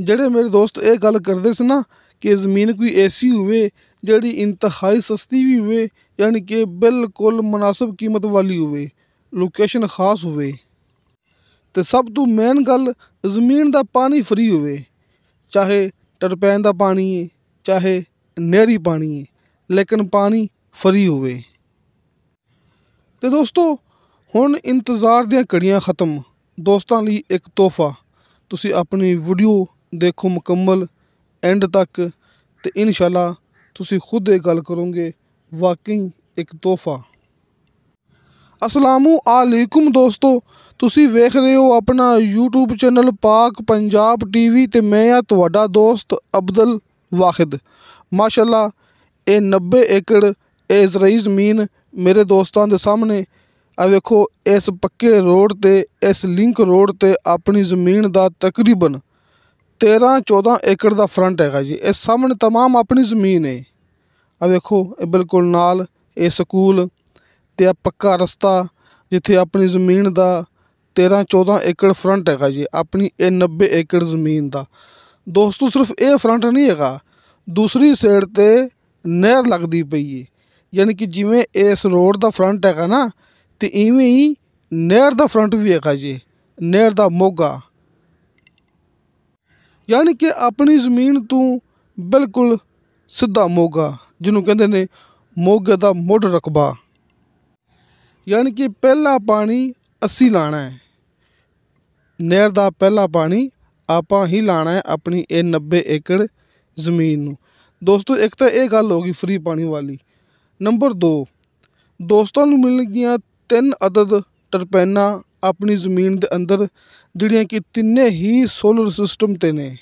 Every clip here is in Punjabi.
ਜਿਹੜੇ ਮੇਰੇ ਦੋਸਤ ਇਹ ਗੱਲ ਕਰਦੇ ਸੀ ਨਾ ਕਿ ਜ਼ਮੀਨ ਕੋਈ ਐਸੀ ਹੋਵੇ ਜਿਹੜੀ ਇੰਤਹਾਈ ਸਸਤੀ ਵੀ ਹੋਵੇ, ਯਾਨੀ ਕਿ ਬਿਲਕੁਲ ਮੁਨਾਸਿਬ ਕੀਮਤ ਵਾਲੀ ਹੋਵੇ, ਲੋਕੇਸ਼ਨ ਖਾਸ ਹੋਵੇ, ਅਤੇ ਸਭ ਤੋਂ ਮੇਨ ਗੱਲ ਜ਼ਮੀਨ ਦਾ ਪਾਣੀ ਫਰੀ ਹੋਵੇ, ਚਾਹੇ ਟਰਪੈਨ ਦਾ ਪਾਣੀ ਹੈ ਚਾਹੇ ਨਹਿਰੀ ਪਾਣੀ ਹੈ, ਲੇਕਿਨ ਪਾਣੀ ਫਰੀ ਹੋਵੇ। ਅਤੇ ਦੋਸਤੋ ਹੁਣ ਇੰਤਜ਼ਾਰ ਦੀਆਂ ਘੜੀਆਂ ਖਤਮ। ਦੋਸਤਾਂ ਲਈ ਇੱਕ ਤੋਹਫਾ, ਤੁਸੀਂ ਆਪਣੀ ਵੀਡੀਓ ਦੇਖੋ ਮੁਕੰਮਲ ਐਂਡ ਤੱਕ ਅਤੇ ਇਨਸ਼ਾਅੱਲਾ ਤੁਸੀਂ ਖੁਦ ਇਹ ਗੱਲ ਕਰੋਗੇ ਵਾਕਈ ਇੱਕ ਤੋਹਫਾ। ਅਸਲਾਮੁ ਅਲੈਕੁਮ ਦੋਸਤੋ, ਤੁਸੀਂ ਵੇਖ ਰਹੇ ਹੋ ਆਪਣਾ YouTube ਚੈਨਲ ਪਾਕ ਪੰਜਾਬ TV ਅਤੇ ਮੈਂ ਹਾਂ ਤੁਹਾਡਾ ਦੋਸਤ ਅਬਦੁਲ ਵਾਹਿਦ। ਮਾਸ਼ਾਅੱਲਾ ਇਹ 90 ਏਕੜ ਇਹ ਜ਼ਰਈ ਜ਼ਮੀਨ ਮੇਰੇ ਦੋਸਤਾਂ ਦੇ ਸਾਹਮਣੇ ਆ ਵੇਖੋ। ਇਸ ਪੱਕੇ ਰੋਡ 'ਤੇ, ਇਸ ਲਿੰਕ ਰੋਡ 'ਤੇ ਆਪਣੀ ਜ਼ਮੀਨ ਦਾ ਤਕਰੀਬਨ 13-14 ਏਕੜ ਦਾ ਫਰੰਟ ਹੈਗਾ ਜੀ। ਇਹ ਸਾਹਮਣੇ ਤਮਾਮ ਆਪਣੀ ਜ਼ਮੀਨ ਹੈ। ਆ ਵੇਖੋ ਇਹ ਬਿਲਕੁਲ ਨਾਲ ਇਹ ਸਕੂਲ ਅਤੇ ਆ ਪੱਕਾ ਰਸਤਾ ਜਿੱਥੇ ਆਪਣੀ ਜ਼ਮੀਨ ਦਾ 13-14 ਏਕੜ ਫਰੰਟ ਹੈਗਾ ਜੀ, ਆਪਣੀ ਇਹ 90 ਏਕੜ ਜ਼ਮੀਨ ਦਾ। ਦੋਸਤੋ ਸਿਰਫ ਇਹ ਫਰੰਟ ਨਹੀਂ ਹੈਗਾ, ਦੂਸਰੀ ਸਾਈਡ 'ਤੇ ਨਹਿਰ ਲੱਗਦੀ ਪਈ ਹੈ, ਯਾਨੀ ਕਿ ਜਿਵੇਂ ਇਸ ਰੋਡ ਦਾ ਫਰੰਟ ਹੈਗਾ ਨਾ ਅਤੇ ਇਵੇਂ ਹੀ ਨਹਿਰ ਦਾ ਫਰੰਟ ਵੀ ਹੈਗਾ ਜੀ, ਨਹਿਰ ਦਾ ਮੋਗਾ, ਯਾਨੀ ਕਿ ਆਪਣੀ ਜ਼ਮੀਨ ਤੋਂ ਬਿਲਕੁਲ ਸਿੱਧਾ ਮੋਗਾ, ਜਿਹਨੂੰ ਕਹਿੰਦੇ ਨੇ ਮੋਗੇ ਦਾ ਮੁੱਢ ਰਕਬਾ, ਯਾਨੀ ਕਿ ਪਹਿਲਾ ਪਾਣੀ ਅਸੀਂ ਲਾਣਾ ਹੈ, ਨਹਿਰ ਦਾ ਪਹਿਲਾ ਪਾਣੀ ਆਪਾਂ ਹੀ ਲਾਣਾ ਹੈ ਆਪਣੀ ਇਹ 90 ਏਕੜ ਜ਼ਮੀਨ ਨੂੰ। ਦੋਸਤੋ ਇੱਕ ਤਾਂ ਇਹ ਗੱਲ ਹੋ ਗਈ ਫਰੀ ਪਾਣੀ ਵਾਲੀ। ਨੰਬਰ 2, ਦੋਸਤਾਂ ਨੂੰ ਮਿਲਣਗੀਆਂ 3 ਅਦਦ ਟਰਪੈਨਾਂ ਆਪਣੀ ਜ਼ਮੀਨ ਦੇ ਅੰਦਰ, ਜਿਹੜੀਆਂ ਕਿ ਤਿੰਨੇ ਹੀ ਸੋਲਰ ਸਿਸਟਮ 'ਤੇ ਨੇ।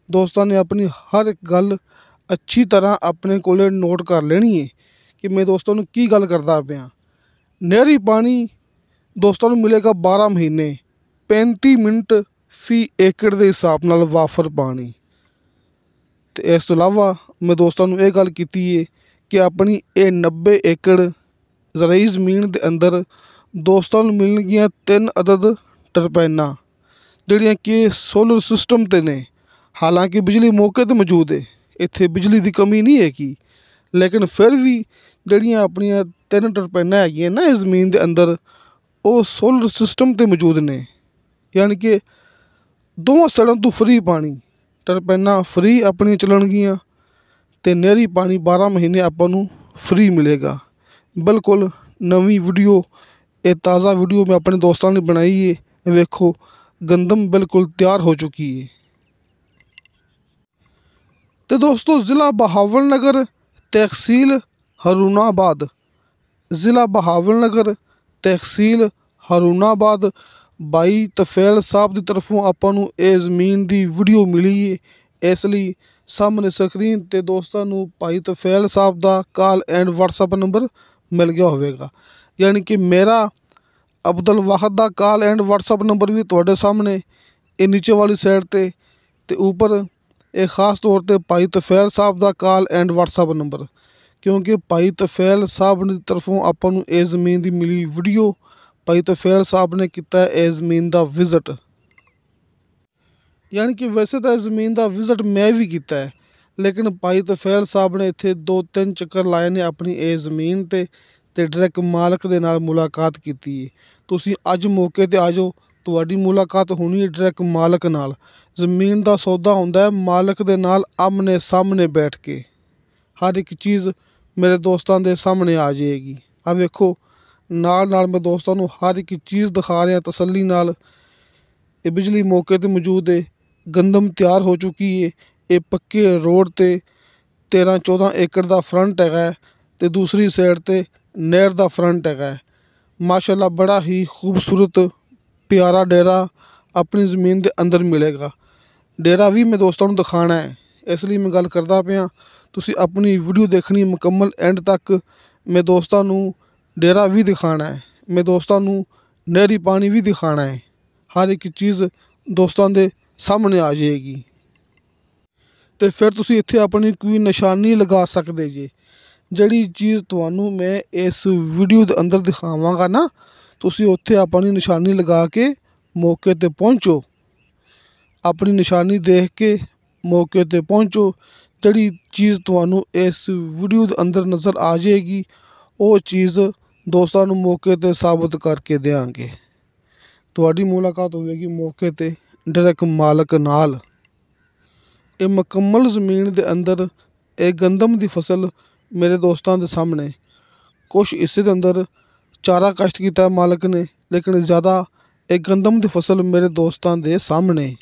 ਦੋਸਤਾਂ ਨੇ ਆਪਣੀ ਹਰ ਇੱਕ ਗੱਲ ਅੱਛੀ ਤਰ੍ਹਾਂ ਆਪਣੇ ਕੋਲ ਨੋਟ ਕਰ ਲੈਣੀ ਹੈ ਕਿ ਮੈਂ ਦੋਸਤਾਂ ਨੂੰ ਕੀ ਗੱਲ ਕਰਦਾ ਪਿਆ। ਨਹਿਰੀ ਪਾਣੀ ਦੋਸਤਾਂ ਨੂੰ ਮਿਲੇਗਾ 12 ਮਹੀਨੇ 35 ਮਿੰਟ ਫੀ ਏਕੜ ਦੇ ਹਿਸਾਬ ਨਾਲ ਵਾਫਰ ਪਾਣੀ। ਅਤੇ ਇਸ ਤੋਂ ਇਲਾਵਾ ਮੈਂ ਦੋਸਤਾਂ ਨੂੰ ਇਹ ਗੱਲ ਕੀਤੀ ਹੈ ਕਿ ਆਪਣੀ ਇਹ 90 ਏਕੜ ਜ਼ਰਈ ਜ਼ਮੀਨ ਦੇ ਅੰਦਰ ਦੋਸਤਾਂ ਨੂੰ ਮਿਲਣਗੀਆਂ 3 ਅਦਦ ਟਰਪੈਨਾਂ, ਜਿਹੜੀਆਂ ਕਿ ਸੋਲਰ ਸਿਸਟਮ 'ਤੇ ਨੇ। ਹਾਲਾਂਕਿ ਬਿਜਲੀ ਮੌਕੇ 'ਤੇ ਮੌਜੂਦ ਹੈ, ਇੱਥੇ ਬਿਜਲੀ ਦੀ ਕਮੀ ਨਹੀਂ ਹੈਗੀ, ਲੇਕਿਨ ਫਿਰ ਵੀ ਜਿਹੜੀਆਂ ਆਪਣੀਆਂ 3 ਟਰਪੈਨਾਂ ਹੈਗੀਆਂ ਨਾ ਇਸ ਜ਼ਮੀਨ ਦੇ ਅੰਦਰ, ਉਹ ਸੋਲਰ ਸਿਸਟਮ 'ਤੇ ਮੌਜੂਦ ਨੇ, ਯਾਨੀ ਕਿ ਦੋਵਾਂ ਸਾਈਡਾਂ ਤੋਂ ਫਰੀ ਪਾਣੀ, ਟਰਪੈਨਾਂ ਫਰੀ ਆਪਣੀਆਂ ਚੱਲਣਗੀਆਂ ਅਤੇ ਨਹਿਰੀ ਪਾਣੀ 12 ਮਹੀਨੇ ਆਪਾਂ ਨੂੰ ਫਰੀ ਮਿਲੇਗਾ। ਬਿਲਕੁਲ ਨਵੀਂ ਵੀਡੀਓ, ਇਹ ਤਾਜ਼ਾ ਵੀਡੀਓ ਮੈਂ ਆਪਣੇ ਦੋਸਤਾਂ ਲਈ ਬਣਾਈ ਹੈ। ਵੇਖੋ ਗੰਦਮ ਬਿਲਕੁਲ ਤਿਆਰ ਹੋ ਚੁੱਕੀ ਹੈ। ਅਤੇ ਦੋਸਤੋ ਜ਼ਿਲ੍ਹਾ ਬਹਾਵਲਨਗਰ, ਤਹਿਸੀਲ ਹਰੂਨਾਬਾਦ, ਜ਼ਿਲ੍ਹਾ ਬਹਾਵਲਨਗਰ, ਤਹਿਸੀਲ ਹਰੂਨਾਬਾਦ, ਬਾਈ ਤਫੈਲ ਸਾਹਿਬ ਦੀ ਤਰਫੋਂ ਆਪਾਂ ਨੂੰ ਇਹ ਜ਼ਮੀਨ ਦੀ ਵੀਡੀਓ ਮਿਲੀ ਹੈ। ਇਸ ਲਈ ਸਾਹਮਣੇ ਸਕਰੀਨ 'ਤੇ ਦੋਸਤਾਂ ਨੂੰ ਭਾਈ ਤਫੈਲ ਸਾਹਿਬ ਦਾ ਕਾਲ ਐਂਡ ਵਟਸਐਪ ਨੰਬਰ ਮਿਲ ਗਿਆ ਹੋਵੇਗਾ, ਯਾਨੀ ਕਿ ਮੇਰਾ ਅਬਦੁਲ ਵਾਹਿਦ ਦਾ ਕਾਲ ਐਂਡ ਵਟਸਐਪ ਨੰਬਰ ਵੀ ਤੁਹਾਡੇ ਸਾਹਮਣੇ ਇਹ ਨੀਚੇ ਵਾਲੀ ਸਾਈਡ 'ਤੇ ਅਤੇ ਉੱਪਰ ਇਹ ਖਾਸ ਤੌਰ 'ਤੇ ਭਾਈ ਤਫੈਲ ਸਾਹਿਬ ਦਾ ਕਾਲ ਐਂਡ ਵਟਸਐਪ ਨੰਬਰ, ਕਿਉਂਕਿ ਭਾਈ ਤਫੈਲ ਸਾਹਿਬ ਦੀ ਤਰਫੋਂ ਆਪਾਂ ਨੂੰ ਇਹ ਜ਼ਮੀਨ ਦੀ ਮਿਲੀ ਵੀਡੀਓ। ਭਾਈ ਤਫੈਲ ਸਾਹਿਬ ਨੇ ਕੀਤਾ ਇਹ ਜ਼ਮੀਨ ਦਾ ਵਿਜ਼ਿਟ, ਯਾਨੀ ਕਿ ਵੈਸੇ ਤਾਂ ਇਸ ਜ਼ਮੀਨ ਦਾ ਵਿਜ਼ਿਟ ਮੈਂ ਵੀ ਕੀਤਾ ਹੈ, ਲੇਕਿਨ ਭਾਈ ਤਫੈਲ ਸਾਹਿਬ ਨੇ ਇੱਥੇ 2-3 ਚੱਕਰ ਲਾਏ ਨੇ ਆਪਣੀ ਇਹ ਜ਼ਮੀਨ 'ਤੇ ਅਤੇ ਡਾਇਰੈਕਟ ਮਾਲਕ ਦੇ ਨਾਲ ਮੁਲਾਕਾਤ ਕੀਤੀ ਹੈ। ਤੁਸੀਂ ਅੱਜ ਮੌਕੇ 'ਤੇ ਆ ਜਾਓ, ਤੁਹਾਡੀ ਮੁਲਾਕਾਤ ਹੋਣੀ ਹੈ ਡਾਇਰੈਕਟ ਮਾਲਕ ਨਾਲ। ਜ਼ਮੀਨ ਦਾ ਸੌਦਾ ਹੁੰਦਾ ਹੈ ਮਾਲਕ ਦੇ ਨਾਲ ਆਮਣੇ ਸਾਹਮਣੇ ਬੈਠ ਕੇ, ਹਰ ਇੱਕ ਚੀਜ਼ ਮੇਰੇ ਦੋਸਤਾਂ ਦੇ ਸਾਹਮਣੇ ਆ ਜਾਏਗੀ। ਆ ਵੇਖੋ ਨਾਲ ਮੈਂ ਦੋਸਤਾਂ ਨੂੰ ਹਰ ਇੱਕ ਚੀਜ਼ ਦਿਖਾ ਰਿਹਾ ਤਸੱਲੀ ਨਾਲ। ਇਹ ਬਿਜਲੀ ਮੌਕੇ 'ਤੇ ਮੌਜੂਦ ਹੈ, ਗੰਦਮ ਤਿਆਰ ਹੋ ਚੁੱਕੀ ਹੈ। ਇਹ ਪੱਕੇ ਰੋਡ 'ਤੇ 13-14 ਏਕੜ ਦਾ ਫਰੰਟ ਹੈਗਾ ਅਤੇ ਦੂਸਰੀ ਸਾਈਡ 'ਤੇ ਨਹਿਰ ਦਾ ਫਰੰਟ ਹੈਗਾ। ਮਾਸ਼ਾਅੱਲਾ ਬੜਾ ਹੀ ਖੂਬਸੂਰਤ ਪਿਆਰਾ ਡੇਰਾ ਆਪਣੀ ਜ਼ਮੀਨ ਦੇ ਅੰਦਰ ਮਿਲੇਗਾ। ਡੇਰਾ ਵੀ ਮੈਂ ਦੋਸਤਾਂ ਨੂੰ ਦਿਖਾਉਣਾ ਹੈ, ਇਸ ਲਈ ਮੈਂ ਗੱਲ ਕਰਦਾ ਪਿਆ। ਤੁਸੀਂ ਆਪਣੀ ਵੀਡੀਓ ਦੇਖਣੀ ਮੁਕੰਮਲ ਐਂਡ ਤੱਕ। ਮੈਂ ਦੋਸਤਾਂ ਨੂੰ ਡੇਰਾ ਵੀ ਦਿਖਾਉਣਾ ਹੈ, ਮੈਂ ਦੋਸਤਾਂ ਨੂੰ ਨਹਿਰੀ ਪਾਣੀ ਵੀ ਦਿਖਾਉਣਾ ਹੈ। ਹਰ ਇੱਕ ਚੀਜ਼ ਦੋਸਤਾਂ ਦੇ ਸਾਹਮਣੇ ਆ ਜਾਏਗੀ ਅਤੇ ਫਿਰ ਤੁਸੀਂ ਇੱਥੇ ਆਪਣੀ ਕੋਈ ਨਿਸ਼ਾਨੀ ਲਗਾ ਸਕਦੇ ਜੇ। ਜਿਹੜੀ ਚੀਜ਼ ਤੁਹਾਨੂੰ ਮੈਂ ਇਸ ਵੀਡੀਓ ਦੇ ਅੰਦਰ ਦਿਖਾਵਾਂਗਾ ਨਾ, ਤੁਸੀਂ ਉੱਥੇ ਆਪਣੀ ਨਿਸ਼ਾਨੀ ਲਗਾ ਕੇ ਮੌਕੇ 'ਤੇ ਪਹੁੰਚੋ। ਆਪਣੀ ਨਿਸ਼ਾਨੀ ਦੇਖ ਕੇ ਮੌਕੇ 'ਤੇ ਪਹੁੰਚੋ। ਜਿਹੜੀ ਚੀਜ਼ ਤੁਹਾਨੂੰ ਇਸ ਵੀਡੀਓ ਦੇ ਅੰਦਰ ਨਜ਼ਰ ਆ ਜਾਏਗੀ ਉਹ ਚੀਜ਼ ਦੋਸਤਾਂ ਨੂੰ ਮੌਕੇ 'ਤੇ ਸਾਬਤ ਕਰਕੇ ਦਿਆਂਗੇ। ਤੁਹਾਡੀ ਮੁਲਾਕਾਤ ਹੋਵੇਗੀ ਮੌਕੇ 'ਤੇ ਡਾਇਰੈਕਟ ਮਾਲਕ ਨਾਲ। ਇਹ ਮੁਕੰਮਲ ਜ਼ਮੀਨ ਦੇ ਅੰਦਰ ਇਹ ਗੰਦਮ ਦੀ ਫਸਲ ਮੇਰੇ ਦੋਸਤਾਂ ਦੇ ਸਾਹਮਣੇ। ਕੁਛ ਹਿੱਸੇ ਦੇ ਅੰਦਰ ਚਾਰਾ ਕਾਸ਼ਤ ਕੀਤਾ ਮਾਲਕ ਨੇ, ਲੇਕਿਨ ਜ਼ਿਆਦਾ ਇਹ ਗੰਦਮ ਦੀ ਫਸਲ ਮੇਰੇ ਦੋਸਤਾਂ ਦੇ ਸਾਹਮਣੇ।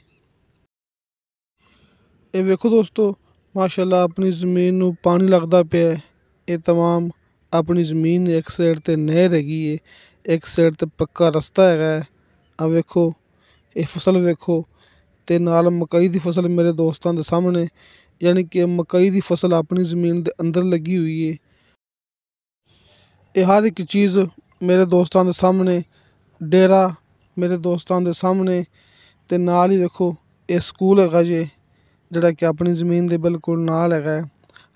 ਇਹ ਵੇਖੋ ਦੋਸਤੋ, ਮਾਸ਼ਾਅੱਲਾ ਆਪਣੀ ਜ਼ਮੀਨ ਨੂੰ ਪਾਣੀ ਲੱਗਦਾ ਪਿਆ। ਇਹ ਤਮਾਮ ਆਪਣੀ ਜ਼ਮੀਨ ਇੱਕ ਸਾਈਡ 'ਤੇ ਨਹਿਰ ਹੈਗੀ ਏ, ਇੱਕ ਸਾਈਡ 'ਤੇ ਪੱਕਾ ਰਸਤਾ ਹੈਗਾ। ਆ ਵੇਖੋ ਇਹ ਫਸਲ ਵੇਖੋ, ਅਤੇ ਨਾਲ ਮਕਈ ਦੀ ਫਸਲ ਮੇਰੇ ਦੋਸਤਾਂ ਦੇ ਸਾਹਮਣੇ। ਯਾਨੀ ਕਿ ਮਕਈ ਦੀ ਫਸਲ ਆਪਣੀ ਜ਼ਮੀਨ ਦੇ ਅੰਦਰ ਲੱਗੀ ਹੋਈ ਏ। ਇਹ ਹਰ ਇੱਕ ਚੀਜ਼ ਮੇਰੇ ਦੋਸਤਾਂ ਦੇ ਸਾਹਮਣੇ। ਡੇਰਾ ਮੇਰੇ ਦੋਸਤਾਂ ਦੇ ਸਾਹਮਣੇ, ਅਤੇ ਨਾਲ ਹੀ ਵੇਖੋ ਇਹ ਸਕੂਲ ਹੈਗਾ ਜੇ, ਜਿਹੜਾ ਕਿ ਆਪਣੀ ਜ਼ਮੀਨ ਦੇ ਬਿਲਕੁਲ ਨਾਲ ਹੈਗਾ।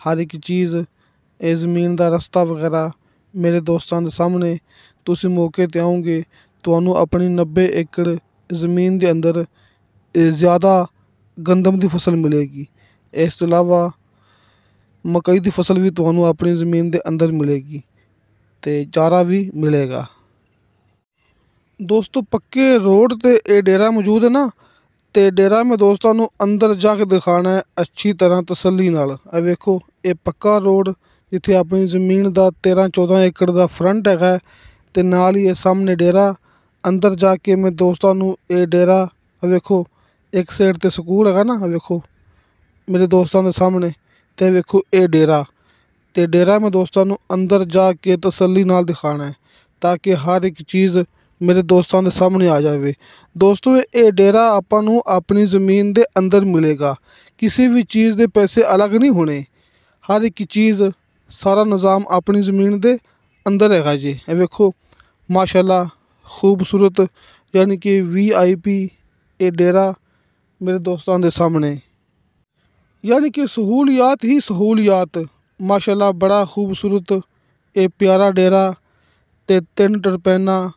ਹਰ ਇੱਕ ਚੀਜ਼ ਇਹ ਜ਼ਮੀਨ ਦਾ ਰਸਤਾ ਵਗੈਰਾ ਮੇਰੇ ਦੋਸਤਾਂ ਦੇ ਸਾਹਮਣੇ। ਤੁਸੀਂ ਮੌਕੇ 'ਤੇ ਆਓਗੇ ਤੁਹਾਨੂੰ ਆਪਣੀ 90 ਏਕੜ ਜ਼ਮੀਨ ਦੇ ਅੰਦਰ ਜ਼ਿਆਦਾ ਗੰਦਮ ਦੀ ਫਸਲ ਮਿਲੇਗੀ। ਇਸ ਤੋਂ ਇਲਾਵਾ ਮਕਈ ਦੀ ਫਸਲ ਵੀ ਤੁਹਾਨੂੰ ਆਪਣੀ ਜ਼ਮੀਨ ਦੇ ਅੰਦਰ ਮਿਲੇਗੀ, ਅਤੇ ਚਾਰਾ ਵੀ ਮਿਲੇਗਾ। ਦੋਸਤੋ ਪੱਕੇ ਰੋਡ 'ਤੇ ਇਹ ਡੇਰਾ ਮੌਜੂਦ ਹੈ ਨਾ, ਅਤੇ ਡੇਰਾ ਮੈਂ ਦੋਸਤਾਂ ਨੂੰ ਅੰਦਰ ਜਾ ਕੇ ਦਿਖਾਉਣਾ ਹੈ ਅੱਛੀ ਤਰ੍ਹਾਂ ਤਸੱਲੀ ਨਾਲ। ਇਹ ਵੇਖੋ ਇਹ ਪੱਕਾ ਰੋਡ ਜਿੱਥੇ ਆਪਣੀ ਜ਼ਮੀਨ ਦਾ 13-14 ਏਕੜ ਦਾ ਫਰੰਟ ਹੈਗਾ, ਅਤੇ ਨਾਲ ਹੀ ਇਹ ਸਾਹਮਣੇ ਡੇਰਾ। ਅੰਦਰ ਜਾ ਕੇ ਮੈਂ ਦੋਸਤਾਂ ਨੂੰ ਇਹ ਡੇਰਾ ਵੇਖੋ, ਇੱਕ ਸਾਈਡ 'ਤੇ ਸਕੂਲ ਹੈਗਾ ਨਾ, ਵੇਖੋ ਮੇਰੇ ਦੋਸਤਾਂ ਦੇ ਸਾਹਮਣੇ, ਅਤੇ ਵੇਖੋ ਇਹ ਡੇਰਾ। ਅਤੇ ਡੇਰਾ ਮੈਂ ਦੋਸਤਾਂ ਨੂੰ ਅੰਦਰ ਜਾ ਕੇ ਤਸੱਲੀ ਨਾਲ ਦਿਖਾਉਣਾ ਹੈ ਤਾਂ ਕਿ ਹਰ ਇੱਕ ਚੀਜ਼ ਮੇਰੇ ਦੋਸਤਾਂ ਦੇ ਸਾਹਮਣੇ ਆ ਜਾਵੇ। ਦੋਸਤੋ ਇਹ ਡੇਰਾ ਆਪਾਂ ਨੂੰ ਆਪਣੀ ਜ਼ਮੀਨ ਦੇ ਅੰਦਰ ਮਿਲੇਗਾ। ਕਿਸੇ ਵੀ ਚੀਜ਼ ਦੇ ਪੈਸੇ ਅਲੱਗ ਨਹੀਂ ਹੋਣੇ। ਹਰ ਇੱਕ ਚੀਜ਼ ਸਾਰਾ ਨਿਜ਼ਾਮ ਆਪਣੀ ਜ਼ਮੀਨ ਦੇ ਅੰਦਰ ਹੈਗਾ ਜੀ। ਇਹ ਵੇਖੋ ਮਾਸ਼ਾਅੱਲਾ ਖੂਬਸੂਰਤ, ਯਾਨੀ ਕਿ VIP ਇਹ ਡੇਰਾ ਮੇਰੇ ਦੋਸਤਾਂ ਦੇ ਸਾਹਮਣੇ। ਯਾਨੀ ਕਿ ਸਹੂਲੀਅਤ ਹੀ ਸਹੂਲੀਅਤ। ਮਾਸ਼ਾਅੱਲਾ ਬੜਾ ਖੂਬਸੂਰਤ ਇਹ ਪਿਆਰਾ ਡੇਰਾ, ਅਤੇ 3 ਟਰਪੈਨਾਂ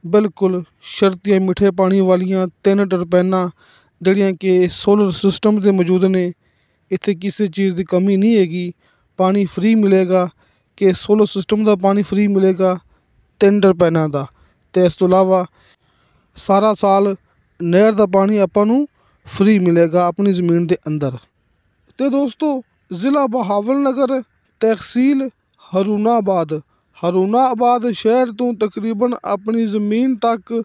ਬਿਲਕੁਲ ਸ਼ਰਤੀਆਂ ਮਿੱਠੇ ਪਾਣੀ ਵਾਲੀਆਂ 3 ਟਰਪੈਨਾਂ ਜਿਹੜੀਆਂ ਕਿ ਸੋਲਰ ਸਿਸਟਮ 'ਤੇ ਮੌਜੂਦ ਨੇ। ਇੱਥੇ ਕਿਸੇ ਚੀਜ਼ ਦੀ ਕਮੀ ਨਹੀਂ ਹੈਗੀ। ਪਾਣੀ ਫ੍ਰੀ ਮਿਲੇਗਾ, ਕਿ ਸੋਲਰ ਸਿਸਟਮ ਦਾ ਪਾਣੀ ਫ੍ਰੀ ਮਿਲੇਗਾ 3 ਟਰਪੈਨਾਂ ਦਾ, ਅਤੇ ਇਸ ਤੋਂ ਇਲਾਵਾ ਸਾਰਾ ਸਾਲ ਨਹਿਰ ਦਾ ਪਾਣੀ ਆਪਾਂ ਨੂੰ ਫ੍ਰੀ ਮਿਲੇਗਾ ਆਪਣੀ ਜ਼ਮੀਨ ਦੇ ਅੰਦਰ। ਅਤੇ ਦੋਸਤੋ ਜ਼ਿਲ੍ਹਾ ਬਹਾਵਲਨਗਰ, ਤਹਿਸੀਲ ਹਰੂਨਾਬਾਦ ਸ਼ਹਿਰ ਤੋਂ ਤਕਰੀਬਨ ਆਪਣੀ ਜ਼ਮੀਨ ਤੱਕ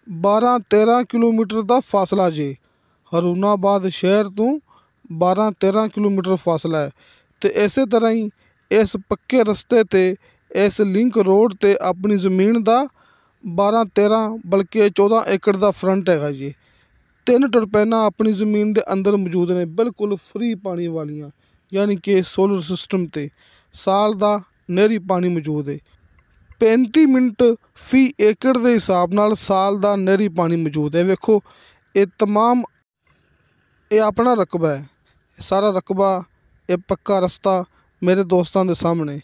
12-13 ਕਿਲੋਮੀਟਰ ਦਾ ਫਾਸਲਾ ਜੇ। ਹਰੂਨਾਬਾਦ ਸ਼ਹਿਰ ਤੋਂ 12-13 ਕਿਲੋਮੀਟਰ ਫਾਸਲਾ ਹੈ, ਅਤੇ ਇਸੇ ਤਰ੍ਹਾਂ ਹੀ ਇਸ ਪੱਕੇ ਰਸਤੇ 'ਤੇ ਇਸ ਲਿੰਕ ਰੋਡ 'ਤੇ ਆਪਣੀ ਜ਼ਮੀਨ ਦਾ 12-13 ਬਲਕਿ 14 ਏਕੜ ਦਾ ਫਰੰਟ ਹੈਗਾ ਜੀ। 3 ਟਰਪੈਨਾਂ ਆਪਣੀ ਜ਼ਮੀਨ ਦੇ ਅੰਦਰ ਮੌਜੂਦ ਨੇ ਬਿਲਕੁਲ ਫ੍ਰੀ ਪਾਣੀ ਵਾਲੀਆਂ, ਯਾਨੀ ਕਿ ਸੋਲਰ ਸਿਸਟਮ 'ਤੇ ਸਾਲ ਦਾ ਨਹਿਰੀ ਪਾਣੀ ਮੌਜੂਦ ਹੈ। 35 ਮਿੰਟ ਫੀ ਏਕੜ ਦੇ ਹਿਸਾਬ ਨਾਲ ਸਾਲ ਦਾ ਨਹਿਰੀ ਪਾਣੀ ਮੌਜੂਦ ਹੈ। ਵੇਖੋ ਇਹ ਤਮਾਮ ਇਹ ਆਪਣਾ ਰਕਬਾ ਹੈ, ਸਾਰਾ ਰਕਬਾ ਇਹ ਪੱਕਾ ਰਸਤਾ ਮੇਰੇ ਦੋਸਤਾਂ ਦੇ ਸਾਹਮਣੇ।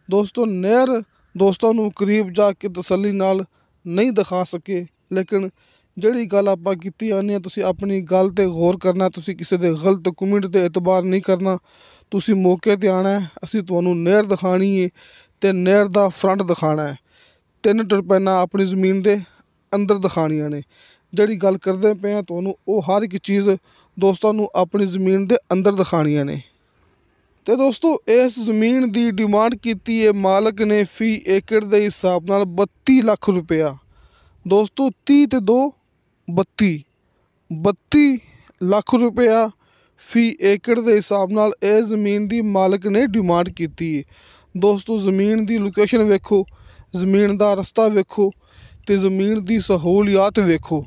ਦੋਸਤੋ ਨਹਿਰ ਦੋਸਤਾਂ ਨੂੰ ਕਰੀਬ ਜਾ ਕੇ ਤਸੱਲੀ ਨਾਲ ਨਹੀਂ ਦਿਖਾ ਸਕੇ, ਲੇਕਿਨ ਜਿਹੜੀ ਗੱਲ ਆਪਾਂ ਕੀਤੀ ਆਉਂਦੀ ਤੁਸੀਂ ਆਪਣੀ ਗੱਲ 'ਤੇ ਗੌਰ ਕਰਨਾ। ਤੁਸੀਂ ਕਿਸੇ ਦੇ ਗਲਤ ਕਮੈਂਟ 'ਤੇ ਇਤਬਾਰ ਨਹੀਂ ਕਰਨਾ। ਤੁਸੀਂ ਮੌਕੇ 'ਤੇ ਆਉਣਾ ਹੈ, ਅਸੀਂ ਤੁਹਾਨੂੰ ਨਹਿਰ ਦਿਖਾਉਣੀ ਹੈ, ਅਤੇ ਨਹਿਰ ਦਾ ਫਰੰਟ ਦਿਖਾਉਣਾ ਹੈ। 3 ਟਰਪੈਨਾਂ ਆਪਣੀ ਜ਼ਮੀਨ ਦੇ ਅੰਦਰ ਦਿਖਾਉਣੀਆਂ ਨੇ। ਜਿਹੜੀ ਗੱਲ ਕਰਦੇ ਪਏ ਹਾਂ ਤੁਹਾਨੂੰ ਉਹ ਹਰ ਇੱਕ ਚੀਜ਼ ਦੋਸਤਾਂ ਨੂੰ ਆਪਣੀ ਜ਼ਮੀਨ ਦੇ ਅੰਦਰ ਦਿਖਾਉਣੀਆਂ ਨੇ। ਅਤੇ ਦੋਸਤੋ ਇਸ ਜ਼ਮੀਨ ਦੀ ਡਿਮਾਂਡ ਕੀਤੀ ਹੈ ਮਾਲਕ ਨੇ ਫੀ ਏਕੜ ਦੇ ਹਿਸਾਬ ਨਾਲ 32 ਲੱਖ ਰੁਪਇਆ। ਦੋਸਤੋ 30 ਅਤੇ 2 32 ਲੱਖ ਰੁਪਇਆ ਫੀ ਏਕੜ ਦੇ ਹਿਸਾਬ ਨਾਲ ਇਹ ਜ਼ਮੀਨ ਦੀ ਮਾਲਕ ਨੇ ਡਿਮਾਂਡ ਕੀਤੀ ਹੈ। ਦੋਸਤੋ ਜ਼ਮੀਨ ਦੀ ਲੋਕੇਸ਼ਨ ਵੇਖੋ, ਜ਼ਮੀਨ ਦਾ ਰਸਤਾ ਵੇਖੋ, ਅਤੇ ਜ਼ਮੀਨ ਦੀ ਸਹੂਲੀਅਤ ਵੇਖੋ।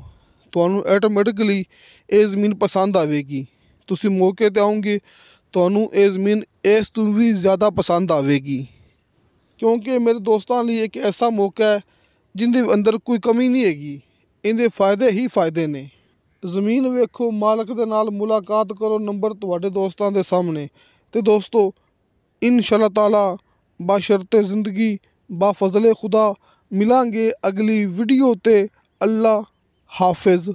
ਤੁਹਾਨੂੰ ਆਟੋਮੈਟਿਕਲੀ ਇਹ ਜ਼ਮੀਨ ਪਸੰਦ ਆਵੇਗੀ। ਤੁਸੀਂ ਮੌਕੇ 'ਤੇ ਆਓਗੇ ਤੁਹਾਨੂੰ ਇਹ ਜ਼ਮੀਨ ਇਸ ਤੋਂ ਵੀ ਜ਼ਿਆਦਾ ਪਸੰਦ ਆਵੇਗੀ, ਕਿਉਂਕਿ ਮੇਰੇ ਦੋਸਤਾਂ ਲਈ ਇੱਕ ਐਸਾ ਮੌਕਾ ਹੈ ਜਿਹਦੇ ਅੰਦਰ ਕੋਈ ਕਮੀ ਨਹੀਂ ਹੈਗੀ। ਇਹਦੇ ਫ਼ਾਇਦੇ ਹੀ ਫ਼ਾਇਦੇ ਨੇ। ਜ਼ਮੀਨ ਵੇਖੋ, ਮਾਲਕ ਦੇ ਨਾਲ ਮੁਲਾਕਾਤ ਕਰੋ, ਨੰਬਰ ਤੁਹਾਡੇ ਦੋਸਤਾਂ ਦੇ ਸਾਹਮਣੇ। ਅਤੇ ਦੋਸਤੋ ਇਨਸ਼ਾਅੱਲਾ ਤਾਲਾ ਬਾਸ਼ਰਤੇ ਜ਼ਿੰਦਗੀ ਬਾਫਜ਼ਲੇ ਖੁਦਾ ਮਿਲਾਂਗੇ ਅਗਲੀ ਵੀਡੀਓ 'ਤੇ। ਅੱਲਾ ਹਾਫਿਜ਼।